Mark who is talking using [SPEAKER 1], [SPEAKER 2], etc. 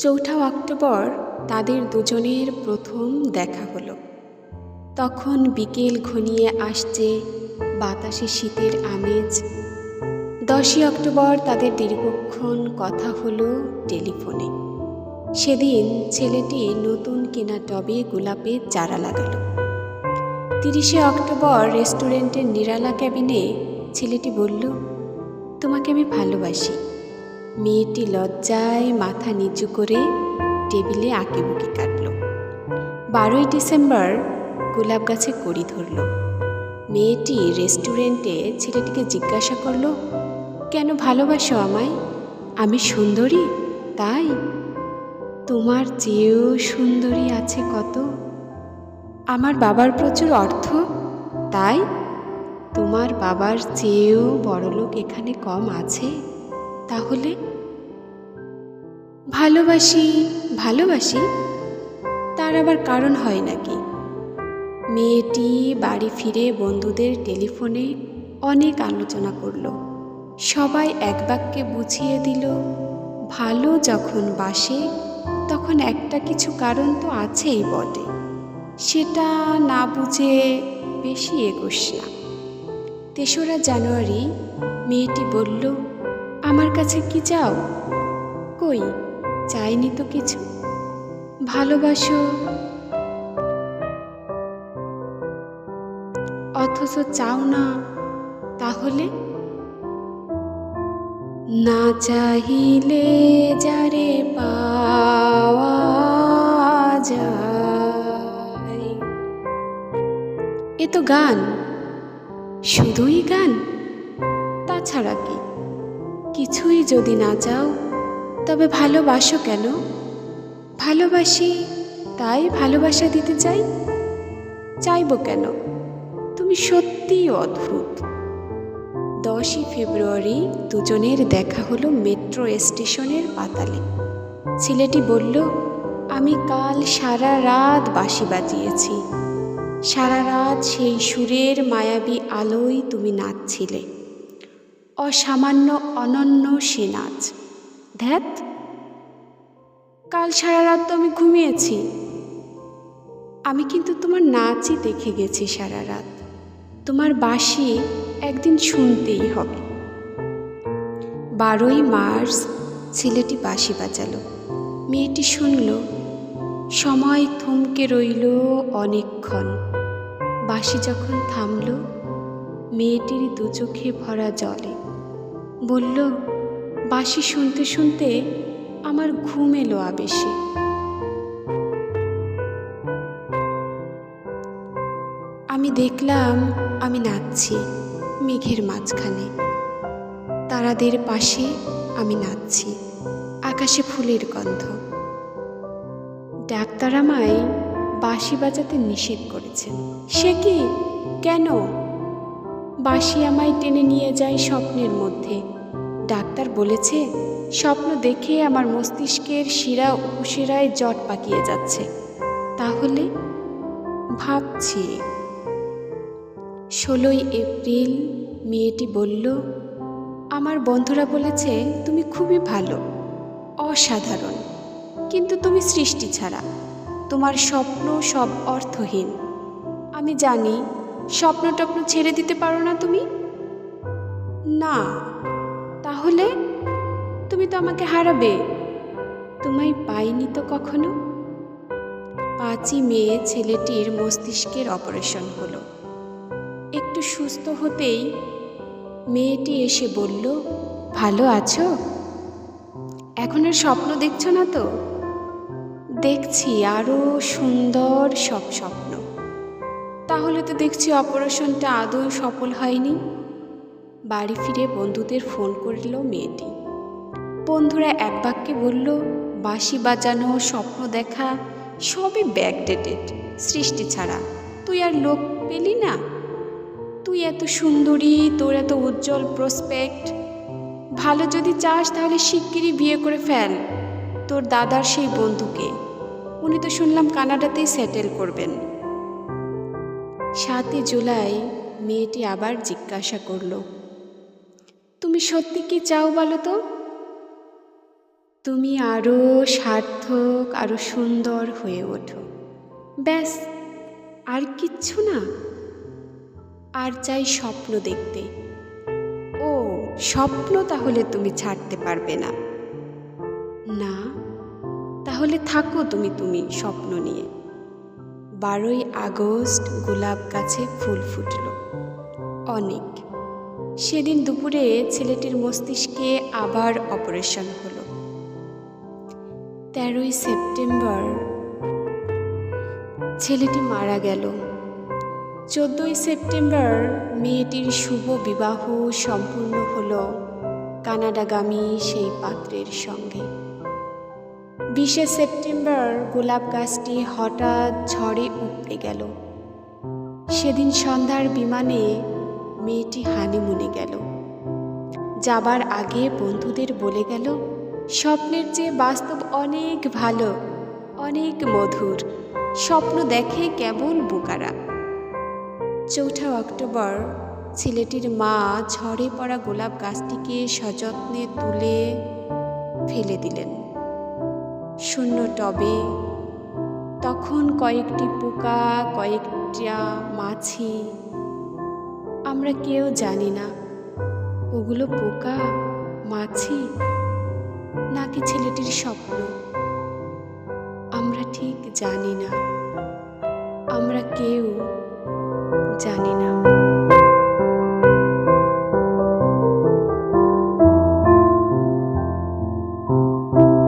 [SPEAKER 1] ৪ঠা October তাদের দুজনের প্রথম দেখা হলো। তখন বিকেল ঘনিয়ে আসছে, বাতাসে শীতের আমেজ। ১০ই অক্টোবর তাদের দীর্ঘক্ষণ কথা হলো টেলিফোনে। সেদিন ছেলেটি নতুন কেনা টবে গোলাপের চারা লাগালো। ৩০শে অক্টোবর রেস্টুরেন্টের নিরালা ক্যাবিনে ছেলেটি বলল, তোমাকে আমি ভালোবাসি। মেয়েটি লজ্জায় মাথা নিচু করে টেবিলে আঁকিবুকি কাটল। ১২ই ডিসেম্বর গোলাপ গাছে কড়ি ধরল। মেয়েটি রেস্টুরেন্টে ছেলেটিকে জিজ্ঞাসা করল, কেন ভালোবাসো আমায়? আমি সুন্দরী তাই? তোমার চেয়েও সুন্দরী আছে কত। আমার বাবার প্রচুর অর্থ তাই? তোমার বাবার চেয়েও বড়লোক এখানে কম আছে? তাহলে ভালোবাসি ভালোবাসি তার আবার কারণ হয় নাকি? মেয়েটি বাড়ি ফিরে বন্ধুদের টেলিফোনে অনেক আলোচনা করল। সবাই এক বাক্যে বুঝিয়ে দিল, ভালো যখন বাসে তখন একটা কিছু কারণ তো আছেই বটে, সেটা না বুঝে বেশি এগোস না। ৩রা জানুয়ারি মেয়েটি বলল, আমার কাছে কি চাও? কই, চাইনি তো কিছু। ভালোবাসো অথচ চাও না, তাহলে? না চাহিলে যারে পাওয়া যায়। এ তো গান, শুধুই গান, তাছাড়া কি? কিছুই যদি না চাও তবে ভালোবাসো কেন? ভালোবাসি তাই ভালোবাসা দিতে চাই। চাইব কেন? তুমি সত্যিই অদ্ভুত। ১০ই ফেব্রুয়ারি দুজনের দেখা হলো মেট্রো স্টেশনের পাতালে। ছেলেটি বলল, আমি কাল সারা রাত বাঁশি বাজিয়েছি। সারা রাত সেই সুরের মায়াবী আলোয় তুমি নাচছিলে। অসামান্য অনন্য সে নাচ। ধ্যাত, কাল সারা রাত তো আমি ঘুমিয়েছি। আমি কিন্তু তোমার নাচই দেখে গেছি সারা রাত। তোমার বাঁশি একদিন শুনতেই হবে। ১২ই মার্চ ছেলেটি বাঁশি বাজালো। মেয়েটি শুনল। সময় থমকে রইল অনেকক্ষণ। বাঁশি যখন থামল, মেয়েটির দু চোখে ভরা জলে। বলল, বাঁশি শুনতে শুনতে আমার ঘুম এলো আবেশে। আমি দেখলাম আমি নাচছি মেঘের মাঝখানে, তারাদের পাশে আমি নাচছি, আকাশে ফুলের গন্ধ। ডাক্তার আমায় বাঁশি বাজাতে নিষেধ করেছেন। সে কি? কেন? বাঁশি আমায় টেনে নিয়ে যায় স্বপ্নের মধ্যে। ডাক্তার বলেছে, স্বপ্ন দেখে আমার মস্তিষ্কের শিরা উপশিরায় জট পাকিয়ে যাচ্ছে। তাহলে ভাবছি। ১৬ই এপ্রিল মেয়েটি বলল, আমার বন্ধুরা বলেছে তুমি খুবই ভালো, অসাধারণ, কিন্তু তুমি সৃষ্টি ছাড়া। তোমার স্বপ্ন সব অর্থহীন। আমি জানি স্বপ্ন টপ্ন ছেড়ে দিতে পারো না তুমি। না, তাহলে? তুমি তো আমাকে হারাবে। তোমায় পাইনি তো কখনো। ৫ই মে ছেলেটির মস্তিষ্কের অপারেশন হলো। একটু সুস্থ হতেই মেয়েটি এসে বলল, ভালো আছো? এখন আর স্বপ্ন দেখছো না তো? দেখছি আরও সুন্দর সব স্বপ্ন। তাহলে তো দেখছি অপারেশনটা আদৌ সফল হয়নি। বাড়ি ফিরে বন্ধুদের ফোন করল মেয়েটি। বন্ধুরা এক বাক্যে বলল, বাঁশি বাজানো, স্বপ্ন দেখা সবই ব্যাকডেটেড, সৃষ্টি ছাড়া। তুই আর লোক পেলি না? তুই এত সুন্দরী, তোর এত উজ্জ্বল প্রসপেক্ট। ভালো যদি চাস তাহলে শিগগিরই বিয়ে করে ফেল তোর দাদার সেই বন্ধুকে। উনি তো শুনলাম কানাডাতেই সেটেল করবেন। ৭ই জুলাই মেয়েটি আবার জিজ্ঞাসা করল, তুমি সত্যি কি চাও বলো তো? তুমি আরও সার্থক, আরও সুন্দর হয়ে ওঠো। ব্যাস, আর কিচ্ছু না। আর চাই স্বপ্ন দেখতে। ও, স্বপ্ন তাহলে তুমি ছাড়তে পারবে না? না, তাহলে থাকো তুমি স্বপ্ন নিয়ে। 12ই আগস্ট গোলাপ গাছে ফুল ফুটল অনেক। সেদিন দুপুরে ছেলেটির মস্তিষ্কে আবার অপারেশন হলো। 13ই সেপ্টেম্বর ছেলেটি মারা গেল। 14ই সেপ্টেম্বর মেয়েটির শুভ বিবাহ সম্পূর্ণ হলো কানাডাগামী সেই পাত্রের সঙ্গে। 20শে সেপ্টেম্বর গোলাপ গাছটি হঠাৎ ঝড়ে উপড়ে গেল। সেদিন সন্ধ্যার বিমানে মেয়েটি হানিমুনে গেল। যাবার আগে বন্ধুদের বলে গেল, স্বপ্নের চেয়ে বাস্তব অনেক ভালো, অনেক মধুর। স্বপ্ন দেখে কেবল বোকারা। 4ঠা অক্টোবর ছেলেটির মা ঝড়ে পড়া গোলাপ গাছটিকে সযত্নে তুলে ফেলে দিলেন শূন্য টবে। তখন কয়েকটি পোকা, কয়েকটা মাছি, আমরা কেউ জানি না ওগুলো পোকা, মাছি নাকি ছেলেটির স্বপ্ন। আমরা ঠিক জানি না, আমরা কেউ জানি না।